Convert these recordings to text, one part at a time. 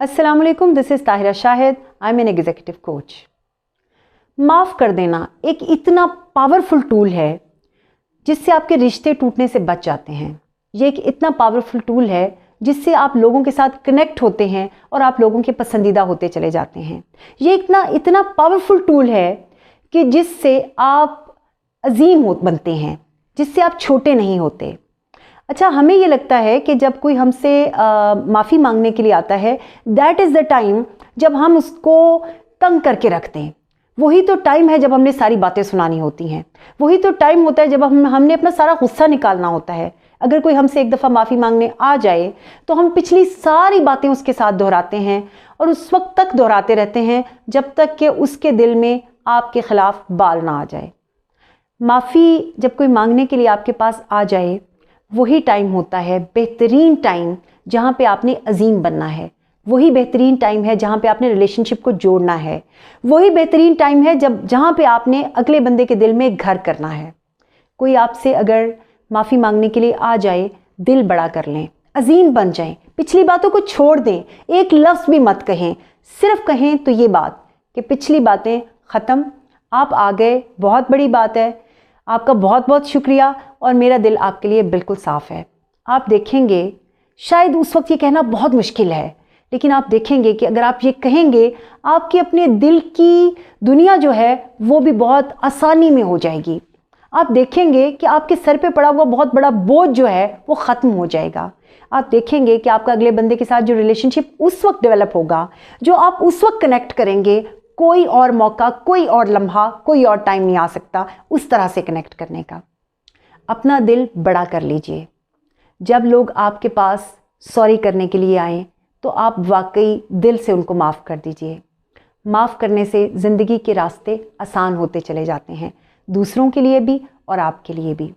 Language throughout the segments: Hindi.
अस्सलाम वालेकुम, this is Tahira Shahid, I am an executive coach. माफ़ कर देना एक इतना पावरफुल टूल है जिससे आपके रिश्ते टूटने से बच जाते हैं। ये एक इतना पावरफुल टूल है जिससे आप लोगों के साथ कनेक्ट होते हैं और आप लोगों के पसंदीदा होते चले जाते हैं। ये इतना पावरफुल टूल है कि जिससे आप अजीम बनते हैं, जिससे आप छोटे नहीं होते। अच्छा, हमें ये लगता है कि जब कोई हमसे माफ़ी मांगने के लिए आता है, दैट इज़ द टाइम जब हम उसको तंग करके रखते हैं। वही तो टाइम है जब हमने सारी बातें सुनानी होती हैं। वही तो टाइम होता है जब हमने अपना सारा गुस्सा निकालना होता है। अगर कोई हमसे एक दफ़ा माफ़ी मांगने आ जाए तो हम पिछली सारी बातें उसके साथ दोहराते हैं और उस वक्त तक दोहराते रहते हैं जब तक कि उसके दिल में आपके ख़िलाफ़ बाल ना आ जाए। माफ़ी जब कोई मांगने के लिए आपके पास आ जाए, वही टाइम होता है बेहतरीन टाइम जहाँ पे आपने अजीम बनना है। वही बेहतरीन टाइम है जहाँ पे आपने रिलेशनशिप को जोड़ना है। वही बेहतरीन टाइम है जहाँ पे आपने अगले बंदे के दिल में घर करना है। कोई आपसे अगर माफ़ी मांगने के लिए आ जाए, दिल बड़ा कर लें, अजीम बन जाएं, पिछली बातों को छोड़ दें, एक लफ्ज़ भी मत कहें। सिर्फ कहें तो ये बात कि पिछली बातें ख़त्म, आप आ गए, बहुत बड़ी बात है, आपका बहुत बहुत शुक्रिया और मेरा दिल आपके लिए बिल्कुल साफ़ है। आप देखेंगे, शायद उस वक्त ये कहना बहुत मुश्किल है, लेकिन आप देखेंगे कि अगर आप ये कहेंगे, आपके अपने दिल की दुनिया जो है वो भी बहुत आसानी में हो जाएगी। आप देखेंगे कि आपके सर पे पड़ा हुआ बहुत बड़ा बोझ जो है वो ख़त्म हो जाएगा। आप देखेंगे कि आपका अगले बंदे के साथ जो रिलेशनशिप उस वक्त डेवलप होगा, जो आप उस वक्त कनेक्ट करेंगे, कोई और मौका, कोई और लम्हा, कोई और टाइम नहीं आ सकता उस तरह से कनेक्ट करने का। अपना दिल बड़ा कर लीजिए। जब लोग आपके पास सॉरी करने के लिए आएँ तो आप वाकई दिल से उनको माफ़ कर दीजिए। माफ़ करने से ज़िंदगी के रास्ते आसान होते चले जाते हैं, दूसरों के लिए भी और आपके लिए भी।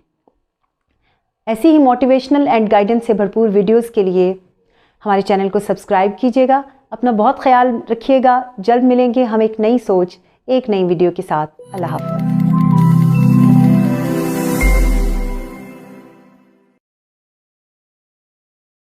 ऐसी ही मोटिवेशनल एंड गाइडेंस से भरपूर वीडियोस के लिए हमारे चैनल को सब्सक्राइब कीजिएगा। अपना बहुत ख्याल रखिएगा। जल्द मिलेंगे हम एक नई सोच, एक नई वीडियो के साथ। अल्लाह हाफ़िज़।